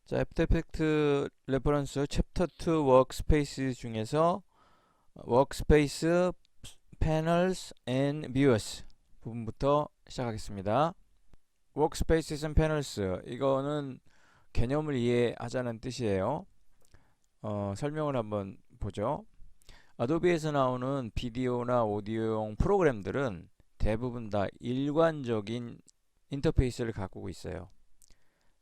자, 애프터 이펙트 레퍼런스 챕터 2 워크스페이스 중에서 워크스페이스 패널스 앤 뷰어스 부분부터 시작하겠습니다. 워크스페이스 앤 패널스, 이거는 개념을 이해하자는 뜻이에요. 설명을 한번 보죠. 아도비에서 나오는 비디오나 오디오용 프로그램들은 대부분 다 일관적인 인터페이스를 갖고 있어요.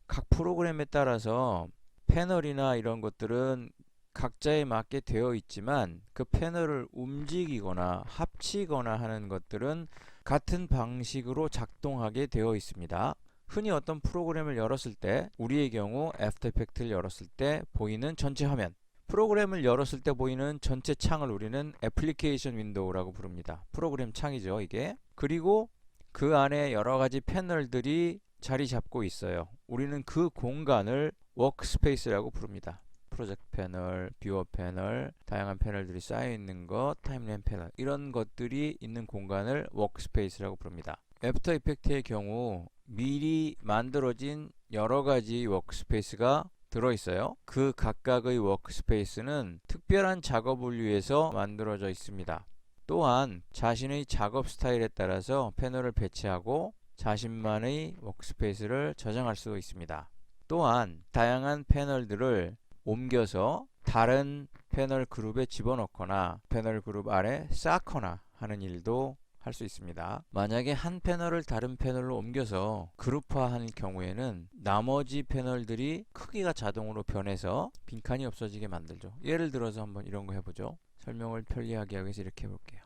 각 프로그램에 따라서 패널이나 이런 것들은 각자에 맞게 되어 있지만 그 패널을 움직이거나 합치거나 하는 것들은 같은 방식으로 작동하게 되어 있습니다. 흔히 어떤 프로그램을 열었을 때, 우리의 경우 애프터 이펙트를 열었을 때 보이는 전체 화면, 프로그램을 열었을 때 보이는 전체 창을 우리는 애플리케이션 윈도우라고 부릅니다. 프로그램 창이죠, 이게. 그리고 그 안에 여러 가지 패널들이 자리 잡고 있어요. 우리는 그 공간을 워크스페이스라고 부릅니다. 프로젝트 패널, 뷰어 패널, 다양한 패널들이 쌓여 있는 것, 타임라인 패널, 이런 것들이 있는 공간을 워크스페이스라고 부릅니다. 애프터 이펙트의 경우 미리 만들어진 여러 가지 워크스페이스가 들어있어요. 그 각각의 워크스페이스는 특별한 작업을 위해서 만들어져 있습니다. 또한 자신의 작업 스타일에 따라서 패널을 배치하고 자신만의 워크스페이스를 저장할 수도 있습니다. 또한 다양한 패널들을 옮겨서 다른 패널 그룹에 집어넣거나 패널 그룹 아래 쌓거나 하는 일도 할 수 있습니다. 만약에 한 패널을 다른 패널로 옮겨서 그룹화할 경우에는 나머지 패널들이 크기가 자동으로 변해서 빈칸이 없어지게 만들죠. 예를 들어서 한번 이런 거 해보죠. 설명을 편리하게 하기 위해서 이렇게 해볼게요.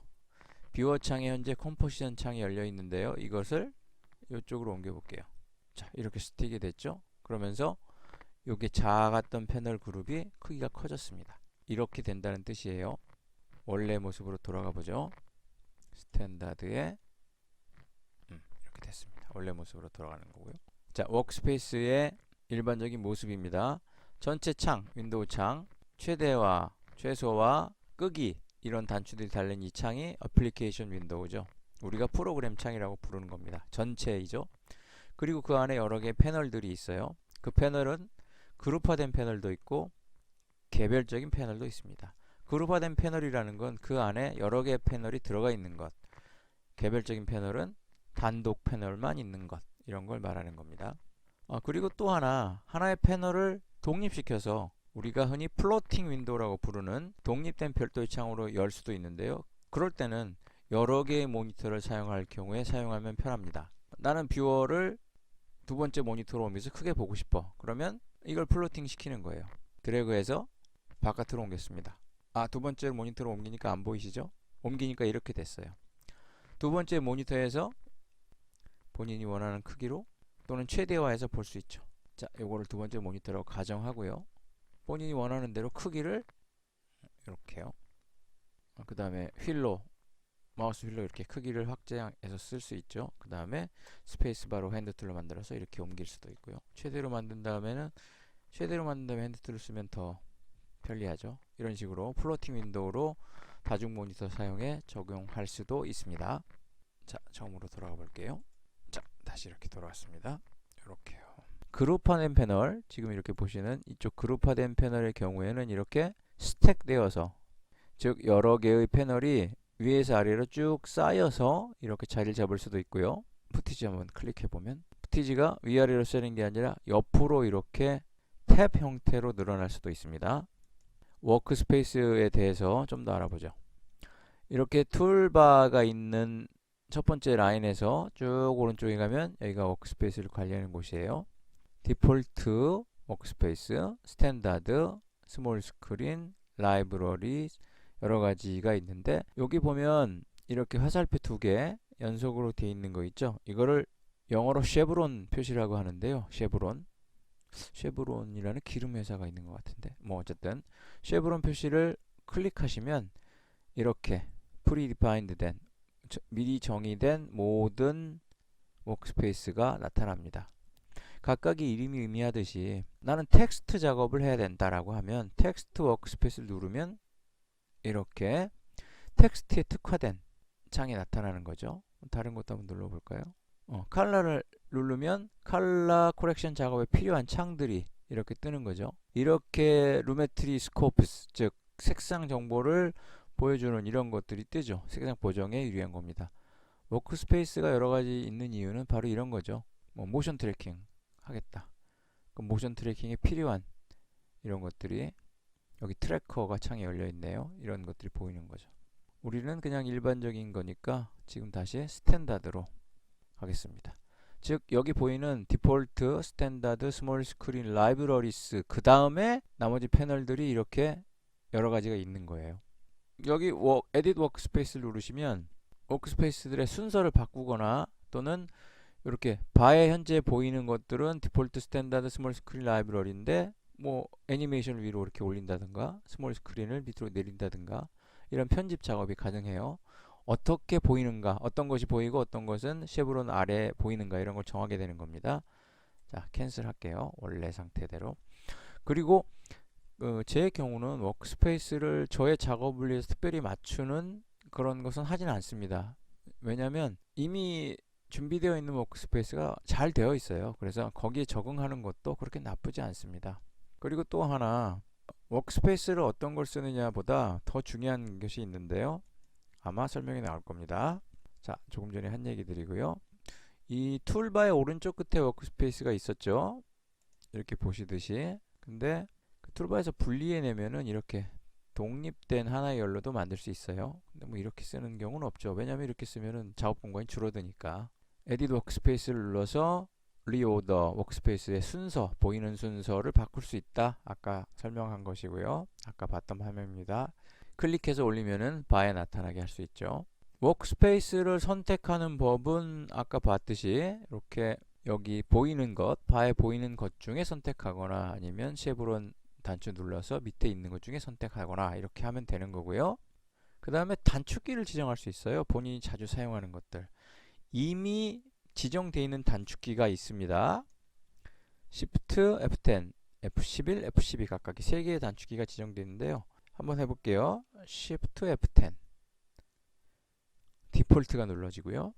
뷰어 창에 현재 컴포지션 창이 열려 있는데요. 이것을 이쪽으로 옮겨 볼게요. 자, 이렇게 스틱이 됐죠. 그러면서 이게 작았던 패널 그룹이 크기가 커졌습니다. 이렇게 된다는 뜻이에요. 원래 모습으로 돌아가 보죠. 스탠다드에 이렇게 됐습니다. 원래 모습으로 돌아가는 거고요. 자, 워크스페이스의 일반적인 모습입니다. 전체 창, 윈도우 창, 최대화, 최소화, 끄기, 이런 단추들이 달린 이 창이 애플리케이션 윈도우죠. 우리가 프로그램 창이라고 부르는 겁니다. 전체이죠. 그리고 그 안에 여러 개의 패널들이 있어요. 그 패널은 그룹화된 패널도 있고 개별적인 패널도 있습니다. 그룹화된 패널이라는 건 그 안에 여러 개의 패널이 들어가 있는 것, 개별적인 패널은 단독 패널만 있는 것, 이런 걸 말하는 겁니다. 그리고 또 하나의 패널을 독립시켜서 우리가 흔히 플로팅 윈도우라고 부르는 독립된 별도의 창으로 열 수도 있는데요. 그럴 때는 여러 개의 모니터를 사용할 경우에 사용하면 편합니다. 나는 뷰어를 두 번째 모니터로 옮겨서 크게 보고 싶어. 그러면 이걸 플로팅 시키는 거예요. 드래그해서 바깥으로 옮겼습니다. 두 번째 모니터로 옮기니까 안 보이시죠? 옮기니까 이렇게 됐어요. 두 번째 모니터에서 본인이 원하는 크기로 또는 최대화해서 볼 수 있죠. 자, 요거를 두 번째 모니터라고 가정하고요. 본인이 원하는 대로 크기를 이렇게요. 그 다음에 마우스 휠로 이렇게 크기를 확대해서 쓸 수 있죠. 그 다음에 스페이스바로 핸드툴로 만들어서 이렇게 옮길 수도 있고요. 최대로 만든 다음에 핸드툴을 쓰면 더 편리하죠. 이런 식으로 플로팅 윈도우로 다중 모니터 사용에 적용할 수도 있습니다. 자, 처음으로 돌아가 볼게요. 자, 다시 이렇게 돌아왔습니다. 이렇게요. 그룹화된 패널, 지금 이렇게 보시는 이쪽 그룹화된 패널의 경우에는 이렇게 스택되어서, 즉 여러 개의 패널이 위에서 아래로 쭉 쌓여서 이렇게 자리를 잡을 수도 있고요. 푸티지 한번 클릭해 보면 푸티지가 위아래로 쓰는 게 아니라 옆으로 이렇게 탭 형태로 늘어날 수도 있습니다. 워크스페이스에 대해서 좀 더 알아보죠. 이렇게 툴바가 있는 첫 번째 라인에서 쭉 오른쪽에 가면 여기가 워크스페이스를 관리하는 곳이에요. 디폴트 워크스페이스, 스탠다드, 스몰 스크린, 라이브러리, 여러 가지가 있는데, 여기 보면 이렇게 화살표 두 개 연속으로 되어 있는 거 있죠. 이거를 영어로 쉐브론 표시라고 하는데요. 쉐브론이라는 기름 회사가 있는 것 같은데, 어쨌든 쉐브론 표시를 클릭하시면 이렇게 프리디파인드 된, 미리 정의된 모든 워크스페이스가 나타납니다. 각각의 이름이 의미하듯이 나는 텍스트 작업을 해야 된다라고 하면 텍스트 워크스페이스를 누르면 이렇게 텍스트에 특화된 창이 나타나는 거죠. 다른 것도 한번 눌러볼까요? 컬러를 누르면 컬러 코렉션 작업에 필요한 창들이 이렇게 뜨는 거죠. 이렇게 루메트리 스코프스, 즉 색상 정보를 보여주는 이런 것들이 뜨죠. 색상 보정에 유리한 겁니다. 워크스페이스가 여러 가지 있는 이유는 바로 이런 거죠. 뭐 모션 트래킹 하겠다. 그 모션 트래킹에 필요한 이런 것들이 여기 트래커가 창에 열려 있네요. 이런 것들이 보이는 거죠. 우리는 그냥 일반적인 거니까 지금 다시 스탠다드로 하겠습니다. 즉 여기 보이는 디폴트, 스탠다드, 스몰 스크린, 라이브러리스 그 다음에 나머지 패널들이 이렇게 여러 가지가 있는 거예요. 여기 에딧 워크스페이스를 누르시면 워크스페이스들의 순서를 바꾸거나 또는 이렇게 바에 현재 보이는 것들은 디폴트, 스탠다드, 스몰 스크린, 라이브러리인데 뭐 애니메이션을 위로 이렇게 올린다든가 스몰 스크린을 밑으로 내린다든가 이런 편집 작업이 가능해요. 어떻게 보이는가, 어떤 것이 보이고 어떤 것은 쉐브론 아래 보이는가 이런 걸 정하게 되는 겁니다. 자, 캔슬 할게요. 원래 상태대로. 그리고 제 경우는 워크스페이스를 저의 작업을 위해서 특별히 맞추는 그런 것은 하지는 않습니다. 왜냐하면 이미 준비되어 있는 워크스페이스가 잘 되어 있어요. 그래서 거기에 적응하는 것도 그렇게 나쁘지 않습니다. 그리고 또 하나, 워크스페이스를 어떤 걸 쓰느냐 보다 더 중요한 것이 있는데요. 아마 설명이 나올 겁니다. 자, 조금 전에 한 얘기 드리고요. 이 툴바의 오른쪽 끝에 워크스페이스가 있었죠. 이렇게 보시듯이. 근데 그 툴바에서 분리해내면은 이렇게 독립된 하나의 열로도 만들 수 있어요. 근데 뭐 이렇게 쓰는 경우는 없죠. 왜냐면 이렇게 쓰면은 작업 공간이 줄어드니까. 에딧 워크스페이스를 눌러서 리오더 워크스페이스의 순서, 보이는 순서를 바꿀 수 있다. 아까 설명한 것이고요. 아까 봤던 화면입니다. 클릭해서 올리면은 바에 나타나게 할 수 있죠. 워크스페이스를 선택하는 법은 아까 봤듯이 이렇게 여기 보이는 것, 바에 보이는 것 중에 선택하거나 아니면 쉐브론 단추 눌러서 밑에 있는 것 중에 선택하거나 이렇게 하면 되는 거고요. 그 다음에 단축키를 지정할 수 있어요. 본인이 자주 사용하는 것들. 이미 지정되어 있는 단축키가 있습니다. Shift F10, F11, F12 각각이 3개의 단축키가 지정되어 있는데요. 한번 해볼게요. Shift F10 디폴트가 눌러지고요.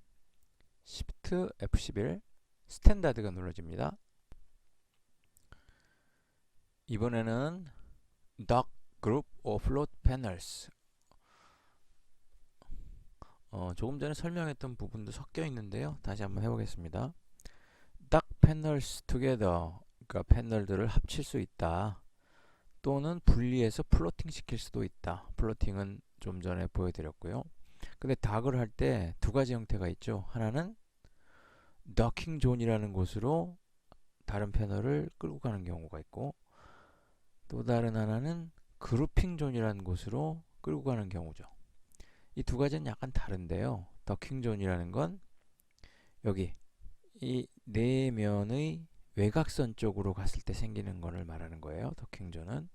Shift F11 스탠다드가 눌러집니다. 이번에는 Dock Group or Float Panels 조금 전에 설명했던 부분도 섞여 있는데요. 다시 한번 해보겠습니다. Dock Panels Together, 그러니까 패널들을 합칠 수 있다. 또는 분리해서 플로팅 시킬 수도 있다. 플로팅은 좀 전에 보여드렸고요. 근데 닥을 할 때 두 가지 형태가 있죠. 하나는 더킹 존이라는 곳으로 다른 패널을 끌고 가는 경우가 있고, 또 다른 하나는 그루핑 존이라는 곳으로 끌고 가는 경우죠. 이 두 가지는 약간 다른데요. 더킹 존이라는 건 여기 이 내면의 외곽선 쪽으로 갔을 때 생기는 것을 말하는 거예요. 더킹 존은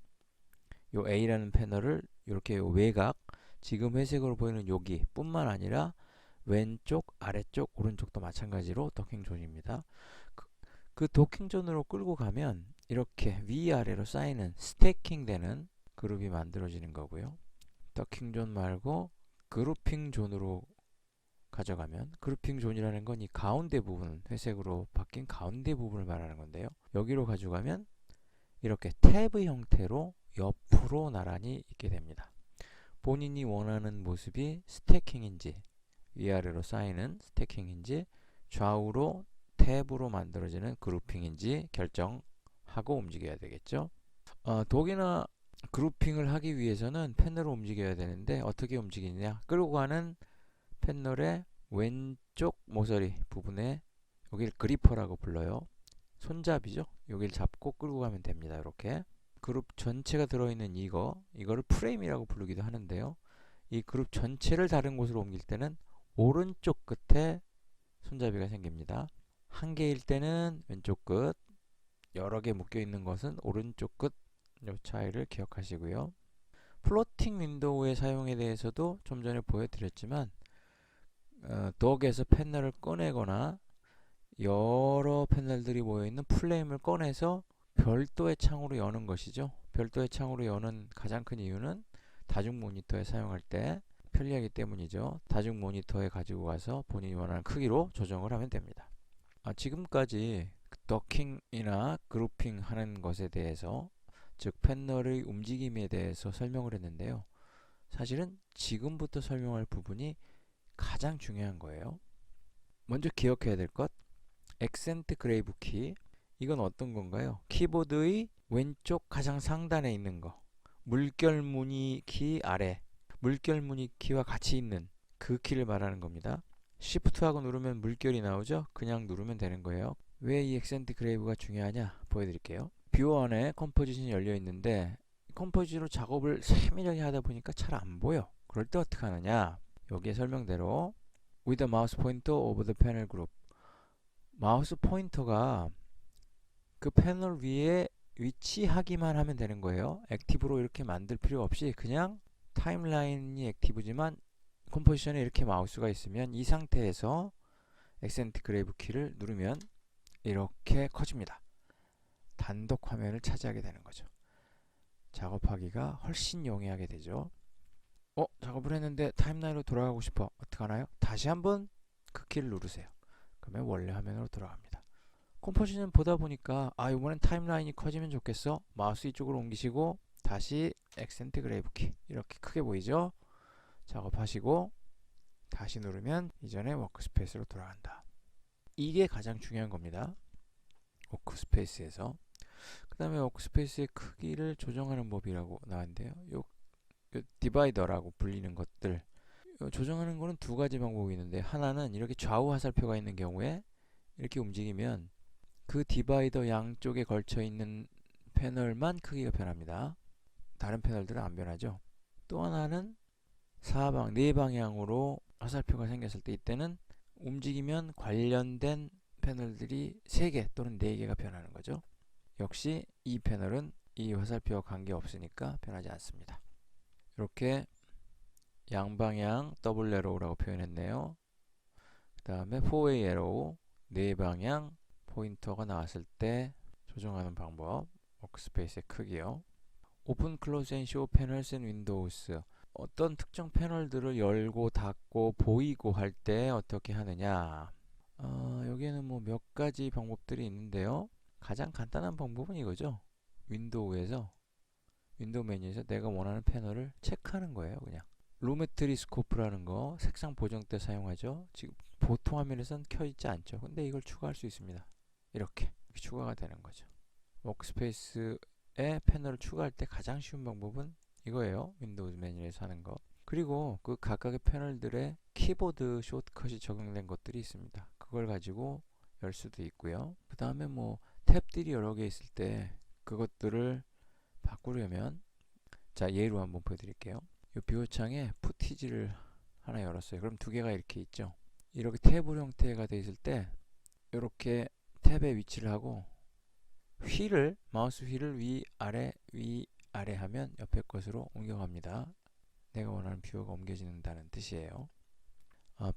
요 A라는 패널을 이렇게 외곽, 지금 회색으로 보이는 여기 뿐만 아니라 왼쪽, 아래쪽, 오른쪽도 마찬가지로 더킹 존입니다. 그 더킹 존으로 끌고 가면 이렇게 위아래로 쌓이는 스태킹 되는 그룹이 만들어지는 거고요. 더킹 존 말고 그룹핑 존으로 가져가면, 그룹핑 존이라는 건 이 가운데 부분, 회색으로 바뀐 가운데 부분을 말하는 건데요. 여기로 가져가면 이렇게 탭의 형태로 옆으로 나란히 있게 됩니다. 본인이 원하는 모습이 스태킹인지, 위아래로 쌓이는 스태킹인지, 좌우로 탭으로 만들어지는 그룹핑인지 결정하고 움직여야 되겠죠. 독이나 그룹핑을 하기 위해서는 패널을 움직여야 되는데 어떻게 움직이냐, 끌고 가는 패널의 왼쪽 모서리 부분에, 여기를 그리퍼라고 불러요. 손잡이죠. 여기를 잡고 끌고 가면 됩니다. 이렇게 그룹 전체가 들어있는 이거를 프레임이라고 부르기도 하는데요. 이 그룹 전체를 다른 곳으로 옮길 때는 오른쪽 끝에 손잡이가 생깁니다. 한 개일 때는 왼쪽 끝, 여러 개 묶여 있는 것은 오른쪽 끝, 이 차이를 기억하시고요. 플로팅 윈도우의 사용에 대해서도 좀 전에 보여드렸지만 덕에서 패널을 꺼내거나 여러 패널들이 모여있는 플레임을 꺼내서 별도의 창으로 여는 것이죠. 별도의 창으로 여는 가장 큰 이유는 다중 모니터에 사용할 때 편리하기 때문이죠. 다중 모니터에 가지고 가서 본인이 원하는 크기로 조정을 하면 됩니다. 지금까지 도킹이나 그룹핑 하는 것에 대해서, 즉 패널의 움직임에 대해서 설명을 했는데요. 사실은 지금부터 설명할 부분이 가장 중요한 거예요. 먼저 기억해야 될 것, 액센트 그레이브 키. 이건 어떤 건가요? 키보드의 왼쪽 가장 상단에 있는 거, 물결 무늬 키 아래, 물결 무늬 키와 같이 있는 그 키를 말하는 겁니다. Shift하고 누르면 물결이 나오죠? 그냥 누르면 되는 거예요. 왜 이 액센트 그레이브가 중요하냐 보여드릴게요. 뷰어 안에 컴포지션이 열려 있는데 컴포지로 작업을 세밀하게 하다 보니까 잘 안 보여. 그럴 때 어떻게 하느냐? 여기에 설명대로 with the mouse pointer over the panel group, 마우스 포인터가 그 패널 위에 위치하기만 하면 되는 거예요. 액티브로 이렇게 만들 필요 없이 그냥 타임라인이 액티브지만 컴포지션에 이렇게 마우스가 있으면 이 상태에서 액센트 그레이브 키를 누르면 이렇게 커집니다. 단독 화면을 차지하게 되는 거죠. 작업하기가 훨씬 용이하게 되죠. 작업을 했는데 타임라인으로 돌아가고 싶어. 어떡하나요? 다시 한번 그 키를 누르세요. 그러면 원래 화면으로 돌아갑니다. 컴포지션 보다 보니까 이번엔 타임라인이 커지면 좋겠어. 마우스 이쪽으로 옮기시고 다시 액센트 그레이브 키, 이렇게 크게 보이죠? 작업하시고 다시 누르면 이전의 워크스페이스로 돌아간다. 이게 가장 중요한 겁니다. 워크스페이스에서. 그 다음에 워크스페이스의 크기를 조정하는 법이라고 나왔는데요. 요 디바이더라고 불리는 것들, 조정하는 거는 두 가지 방법이 있는데, 하나는 이렇게 좌우 화살표가 있는 경우에 이렇게 움직이면 그 디바이더 양쪽에 걸쳐 있는 패널만 크기가 변합니다. 다른 패널들은 안 변하죠. 또 하나는 네 방향으로 화살표가 생겼을 때, 이때는 움직이면 관련된 패널들이 3개 또는 4개가 변하는 거죠. 역시 이 패널은 이 화살표와 관계없으니까 변하지 않습니다. 이렇게 양방향 더블 에로우라고 표현했네요. 그 다음에 4way 에로우, 4방향 포인터가 나왔을 때 조정하는 방법, 워크스페이스의 크기요. 오픈, 클로즈 앤 쇼 패널스 앤 윈도우스, 어떤 특정 패널들을 열고 닫고 보이고 할 때 어떻게 하느냐. 여기에는 뭐 몇 가지 방법들이 있는데요. 가장 간단한 방법은 이거죠. 윈도우 메뉴에서 내가 원하는 패널을 체크하는 거예요. 그냥 루메트리 스코프라는 거 색상 보정 때 사용하죠. 지금 보통 화면에선 켜있지 않죠. 근데 이걸 추가할 수 있습니다. 이렇게 추가가 되는 거죠. 워크스페이스에 패널을 추가할 때 가장 쉬운 방법은 이거예요. 윈도우 메뉴에서 하는 거. 그리고 그 각각의 패널들의 키보드 숏컷이 적용된 것들이 있습니다. 그걸 가지고 열 수도 있고요. 그 다음에 뭐 탭들이 여러 개 있을 때 그것들을 바꾸려면, 자, 예로 한번 보여드릴게요. 이 뷰어 창에 푸티지를 하나 열었어요. 그럼 두 개가 이렇게 있죠. 이렇게 테이블 형태가 되어 있을 때 이렇게 탭에 위치를 하고 마우스 휠을 위아래 하면 옆에 것으로 옮겨갑니다. 내가 원하는 뷰어가 옮겨진다는 뜻이에요.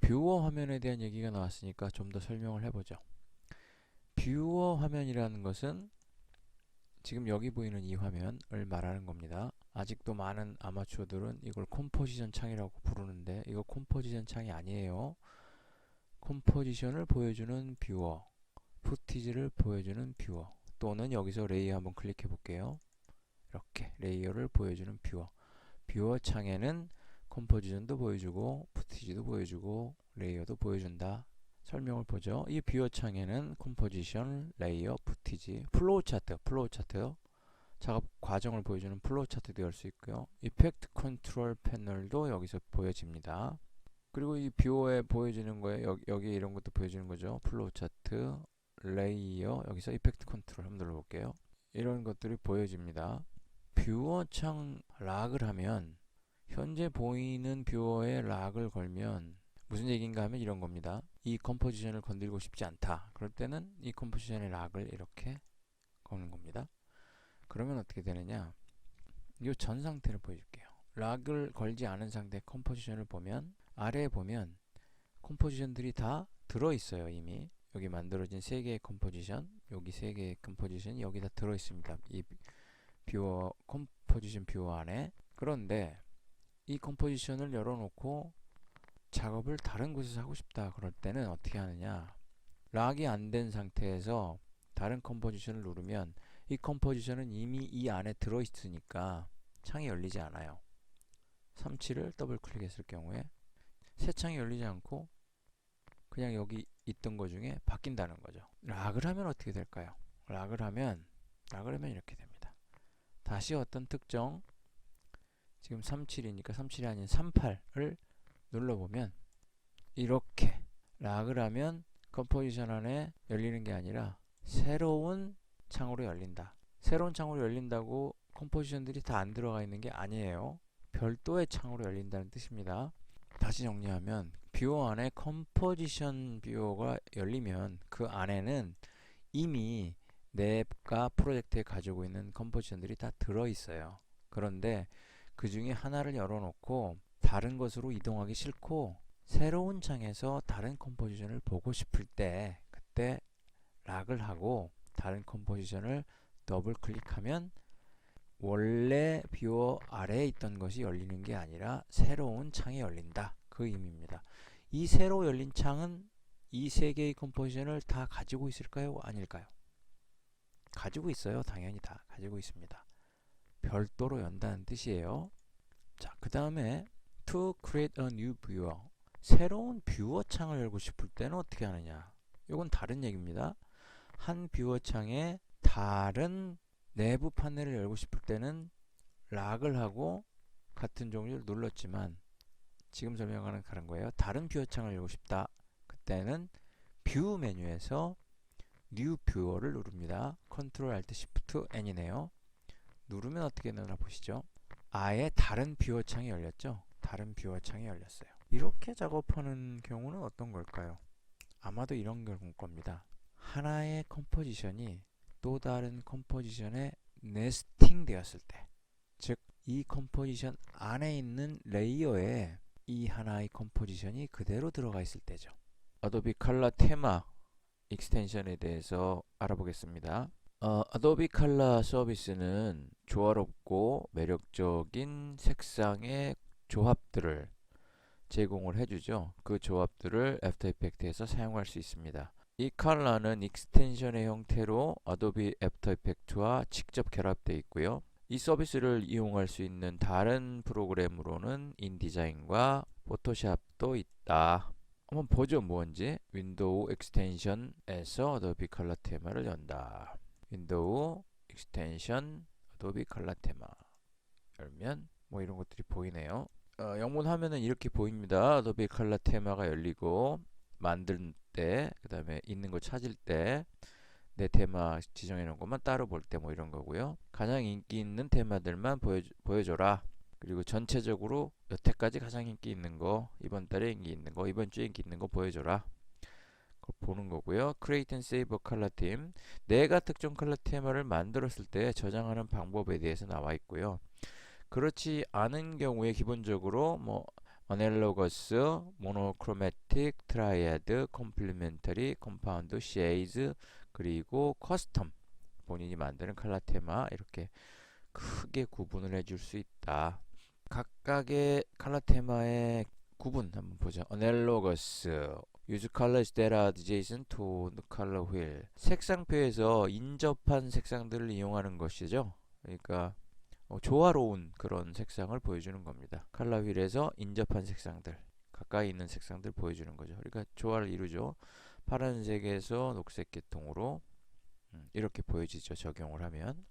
뷰어 화면에 대한 얘기가 나왔으니까 좀 더 설명을 해보죠. 뷰어 화면이라는 것은 지금 여기 보이는 이 화면을 말하는 겁니다. 아직도 많은 아마추어들은 이걸 컴포지션 창이라고 부르는데 이거 컴포지션 창이 아니에요. 컴포지션을 보여주는 뷰어, 푸티지를 보여주는 뷰어, 또는 여기서 레이어 한번 클릭해 볼게요. 이렇게 레이어를 보여주는 뷰어 창에는 컴포지션도 보여주고 푸티지도 보여주고 레이어도 보여준다. 설명을 보죠. 이 뷰어 창에는 컴포지션, 레이어, 푸티지, 플로우 차트요. 작업 과정을 보여주는 플로우 차트도 열 수 있고요. 이펙트 컨트롤 패널도 여기서 보여집니다. 그리고 이 뷰어에 보여지는 거에 여기 이런 것도 보여주는 거죠. 플로우 차트, 레이어, 여기서 이펙트 컨트롤 한번 눌러볼게요. 이런 것들이 보여집니다. 뷰어 창 락을 하면, 현재 보이는 뷰어에 락을 걸면 무슨 얘기인가 하면 이런 겁니다. 이 컴포지션을 건들고 싶지 않다. 그럴 때는 이 컴포지션의 락을 이렇게 거는 겁니다. 그러면 어떻게 되느냐, 이 전 상태를 보여줄게요. 락을 걸지 않은 상태 컴포지션을 보면, 아래에 보면 컴포지션들이 다 들어있어요. 이미 여기 만들어진 3개의 컴포지션, 여기 3개의 컴포지션이 여기 다 들어있습니다. 이 뷰어, 컴포지션 뷰어 안에. 그런데 이 컴포지션을 열어놓고 작업을 다른 곳에서 하고 싶다. 그럴 때는 어떻게 하느냐, 락이 안 된 상태에서 다른 컴포지션을 누르면 이 컴포지션은 이미 이 안에 들어있으니까 창이 열리지 않아요. 37을 더블 클릭했을 경우에 새 창이 열리지 않고 그냥 여기 있던 것 중에 바뀐다는 거죠. 락을 하면 어떻게 될까요? 락을 하면 이렇게 됩니다. 다시 어떤 특정, 지금 37이니까 37이 아닌 38을 눌러보면 이렇게 락을 하면 컴포지션 안에 열리는 게 아니라 새로운 창으로 열린다. 새로운 창으로 열린다고 컴포지션들이 다 안 들어가 있는 게 아니에요. 별도의 창으로 열린다는 뜻입니다. 다시 정리하면 뷰어 안에 컴포지션 뷰어가 열리면 그 안에는 이미 내가 프로젝트에 가지고 있는 컴포지션들이 다 들어있어요. 그런데 그 중에 하나를 열어놓고 다른 것으로 이동하기 싫고 새로운 창에서 다른 컴포지션을 보고 싶을 때 그때 락을 하고 다른 컴포지션을 더블 클릭하면 원래 뷰어 아래에 있던 것이 열리는 게 아니라 새로운 창이 열린다. 그 의미입니다. 이 새로 열린 창은 이 세 개의 컴포지션을 다 가지고 있을까요? 아닐까요? 가지고 있어요. 당연히 다 가지고 있습니다. 별도로 연다는 뜻이에요. 자, 그 다음에 to create a new viewer. 새로운 뷰어 창을 열고 싶을 때는 어떻게 하느냐? 이건 다른 얘기입니다. 한 뷰어 창에 다른 내부 판넬을 열고 싶을 때는 락을 하고 같은 종류를 눌렀지만 지금 설명하는 다른 거예요. 다른 뷰어 창을 열고 싶다. 그때는 뷰 메뉴에서 New Viewer를 누릅니다. Ctrl Alt Shift N이네요. 누르면 어떻게 되나 보시죠. 아예 다른 뷰어 창이 열렸죠. 다른 뷰어 창이 열렸어요. 이렇게 작업하는 경우는 어떤 걸까요? 아마도 이런 경우일 겁니다. 하나의 컴포지션이 또 다른 컴포지션에 네스팅 되었을 때, 즉 이 컴포지션 안에 있는 레이어에 이 하나의 컴포지션이 그대로 들어가 있을 때죠. 아도비 컬러 테마 익스텐션에 대해서 알아보겠습니다. 아도비 컬러 서비스는 조화롭고 매력적인 색상의 조합들을 제공을 해주죠. 그 조합들을 애프터 이펙트에서 사용할 수 있습니다. 이 컬러는 익스텐션의 형태로 아도비 애프터 이펙트와 직접 결합되어 있고요. 이 서비스를 이용할 수 있는 다른 프로그램으로는 인디자인과 포토샵도 있다. 한번 보죠. 뭔지. 윈도우 익스텐션에서 아도비 컬러 테마를 연다. 윈도우 익스텐션 아도비 컬러 테마 열면 뭐 이런 것들이 보이네요. 영문화면은 이렇게 보입니다. 아도비 컬러 테마가 열리고 만들 때, 그 다음에 있는 거 찾을 때, 내 테마 지정해 놓은 것만 따로 볼 때 뭐 이런 거고요. 가장 인기 있는 테마들만 보여줘라. 그리고 전체적으로 여태까지 가장 인기 있는 거, 이번 달에 인기 있는 거, 이번 주에 인기 있는 거 보여줘라. 그걸 보는 거고요. Create and Save a Color Theme. 내가 특정 컬러 테마를 만들었을 때 저장하는 방법에 대해서 나와 있고요. 그렇지 않은 경우에 기본적으로 뭐 어넬로거스, 모노크로매틱, 트라이애드, 컴플리멘터리, 컴파운드, 쉐이즈, 그리고 커스텀, 본인이 만드는 컬러 테마 이렇게 크게 구분을 해줄 수 있다. 각각의 컬러 테마의 구분 한번 보죠. 어넬로거스, use colors that are adjacent to the color wheel. 색상표에서 인접한 색상들을 이용하는 것이죠. 그러니까 조화로운 그런 색상을 보여주는 겁니다. 컬러 휠에서 인접한 색상들, 가까이 있는 색상들 보여주는 거죠. 그러니까 조화를 이루죠. 파란색에서 녹색 계통으로 이렇게 보여지죠. 적용을 하면.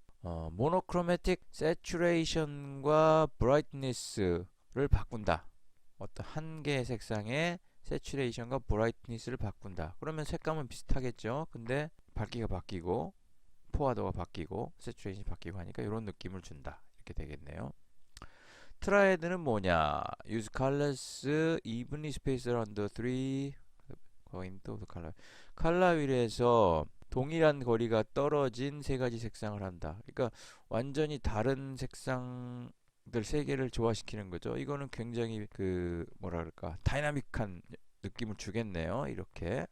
모노크로매틱 세츄레이션과 브라이트니스를 바꾼다. 어떤 한 개의 색상의 세츄레이션과 브라이트니스를 바꾼다. 그러면 색감은 비슷하겠죠. 근데 밝기가 바뀌고 포화도가 바뀌고 세츄레이션이 바뀌고 하니까 이런 느낌을 준다. 이렇게 되겠네요. 트라이애드는 뭐냐? Use colors evenly spaced around the three going to the color. 컬러 휠에서 동일한 거리가 떨어진 세 가지 색상을 한다. 그러니까 완전히 다른 색상들 세 개를 조화시키는 거죠. 이거는 굉장히 그 뭐라 그럴까? 다이나믹한 느낌을 주겠네요. 이렇게.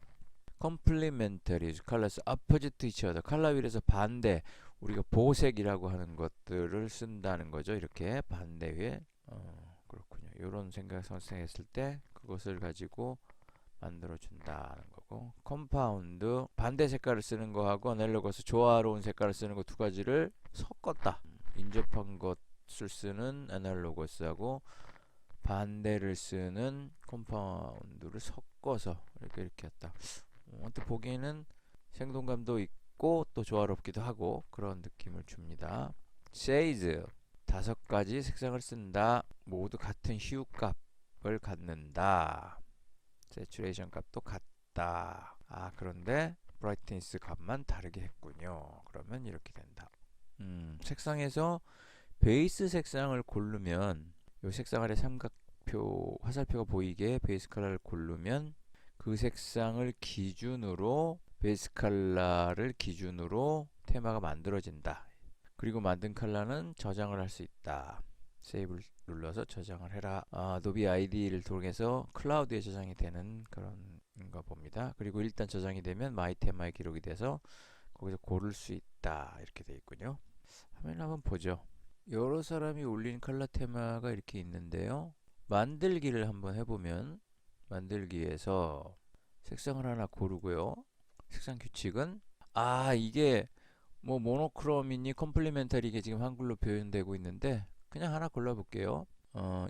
complementary colors opposite to each other. 컬러 휠에서 반대, 우리가 보색이라고 하는 것들을 쓴다는 거죠. 이렇게 반대에 그렇군요. 이런 생각 선생했을 때 그것을 가지고 만들어 준다는 거고. 하고 컴파운드 반대 색깔을 쓰는 거하고 애널로거스 조화로운 색깔을 쓰는 거 두 가지를 섞었다. 인접한 것을 쓰는 애널로거스하고 반대를 쓰는 컴파운드를 섞어서 이렇게 했다. 어떻게 보기에는 생동감도 있고 또 조화롭기도 하고 그런 느낌을 줍니다. says 5가지 색상을 쓴다. 모두 같은 휴 값을 갖는다. 세츄레이션 값도 같다. 그런데 브라이트니스 값만 다르게 했군요. 그러면 이렇게 된다. 색상에서 베이스 색상을 고르면 이 색상 아래 삼각표 화살표가 보이게 베이스 컬러를 고르면 그 색상을 기준으로 베이스 컬러를 기준으로 테마가 만들어진다. 그리고 만든 컬러는 저장을 할 수 있다. 세이브를 눌러서 저장을 해라. 아도비 아이디를 통해서 클라우드에 저장이 되는 그런 거 봅니다. 그리고 일단 저장이 되면 마이 테마에 기록이 돼서 거기서 고를 수 있다. 이렇게 되어 있군요. 화면을 한번 보죠. 여러 사람이 올린 컬러 테마가 이렇게 있는데요. 만들기를 한번 해보면 만들기에서 색상을 하나 고르고요. 색상 규칙은 이게 뭐 모노크롬이니 컴플리멘터리 이게 지금 한글로 표현되고 있는데 그냥 하나 골라볼게요.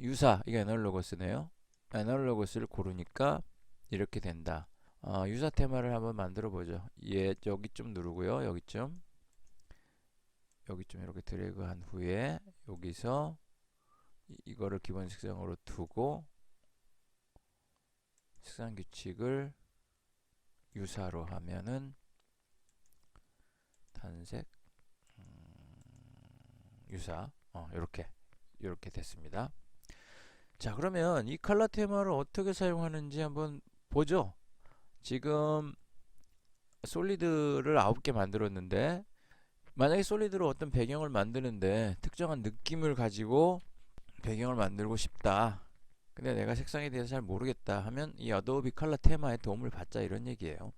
유사 이게 애널로거스네요. 애널로거스를 고르니까 이렇게 된다. 유사 테마를 한번 만들어 보죠. 여기쯤 누르고요. 여기쯤 이렇게 드래그 한 후에 여기서 이거를 기본 색상으로 두고 색상 규칙을 유사로 하면은 단색 유사 이렇게 됐습니다. 자, 그러면 이 컬러 테마를 어떻게 사용하는지 한번 보죠. 지금 솔리드를 9개 만들었는데 만약에 솔리드로 어떤 배경을 만드는데 특정한 느낌을 가지고 배경을 만들고 싶다. 근데 내가 색상에 대해서 잘 모르겠다 하면 이 어도비 컬러 테마의 도움을 받자 이런 얘기예요.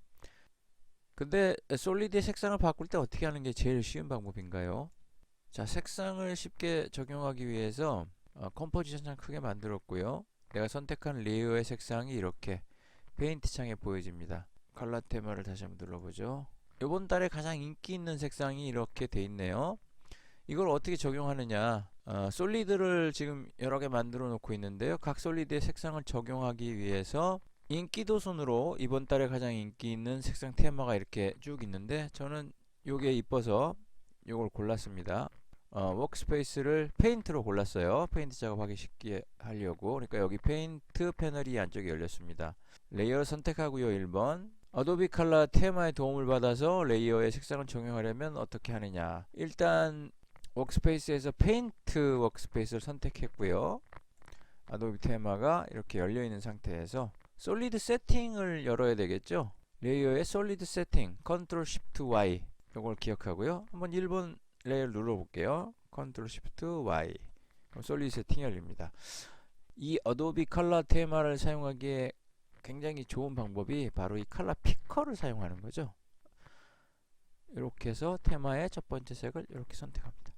근데 솔리드의 색상을 바꿀 때 어떻게 하는 게 제일 쉬운 방법인가요? 자, 색상을 쉽게 적용하기 위해서 컴포지션 창 크게 만들었고요. 내가 선택한 레이어의 색상이 이렇게 페인트 창에 보여집니다. 컬러 테마를 다시 한번 눌러보죠. 이번 달에 가장 인기 있는 색상이 이렇게 돼 있네요. 이걸 어떻게 적용하느냐, 솔리드를 지금 여러 개 만들어 놓고 있는데요. 각 솔리드의 색상을 적용하기 위해서 인기도 순으로 이번 달에 가장 인기 있는 색상 테마가 이렇게 쭉 있는데 저는 요게 이뻐서 요걸 골랐습니다. 워크스페이스를 페인트로 골랐어요. 페인트 작업하기 쉽게 하려고. 그러니까 여기 페인트 패널이 안쪽에 열렸습니다. 레이어를 선택하고요. 1번 어도비 컬러 테마의 도움을 받아서 레이어의 색상을 적용하려면 어떻게 하느냐, 일단 워크스페이스에서 페인트 워크스페이스를 선택했고요. 어도비 테마가 이렇게 열려있는 상태에서 솔리드 세팅을 열어야 되겠죠. 레이어의 솔리드 세팅 컨트롤 쉬프트 Y 이걸 기억하고요. 한번 1번 레이어를 눌러볼게요. 컨트롤 쉬프트 Y 솔리드 세팅이 열립니다. 이 어도비 컬러 테마를 사용하기에 굉장히 좋은 방법이 바로 이 컬러 피커를 사용하는 거죠. 이렇게 해서 테마의 첫 번째 색을 이렇게 선택합니다.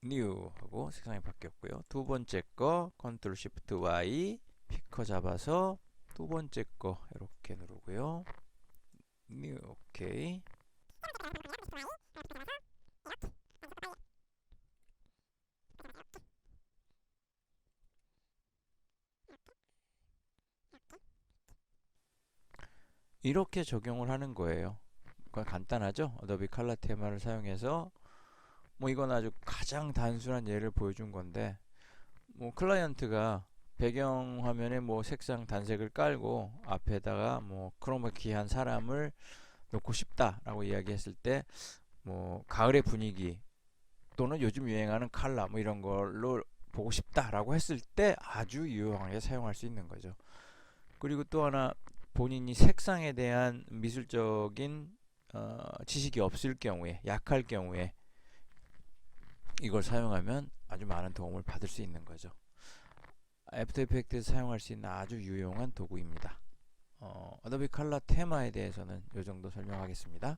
New 하고 색상이 바뀌었고요. 두 번째 거 컨트롤 쉬프트 Y 피커 잡아서 두 번째 거 이렇게 누르고요. New 오케이. 이렇게 적용을 하는 거예요. 간단하죠? 어도비 컬러 테마를 사용해서 뭐 이건 아주 가장 단순한 예를 보여준 건데 뭐 클라이언트가 배경 화면에 뭐 색상 단색을 깔고 앞에다가 뭐 크로마키한 사람을 놓고 싶다라고 이야기했을 때 뭐 가을의 분위기 또는 요즘 유행하는 컬러 뭐 이런 걸로 보고 싶다라고 했을 때 아주 유용하게 사용할 수 있는 거죠. 그리고 또 하나 본인이 색상에 대한 미술적인 지식이 없을 경우에 약할 경우에 이걸 사용하면 아주 많은 도움을 받을 수 있는 거죠. 애프터 이펙트에서 사용할 수 있는 아주 유용한 도구입니다. 어도비 컬러 테마에 대해서는 이 정도 설명하겠습니다.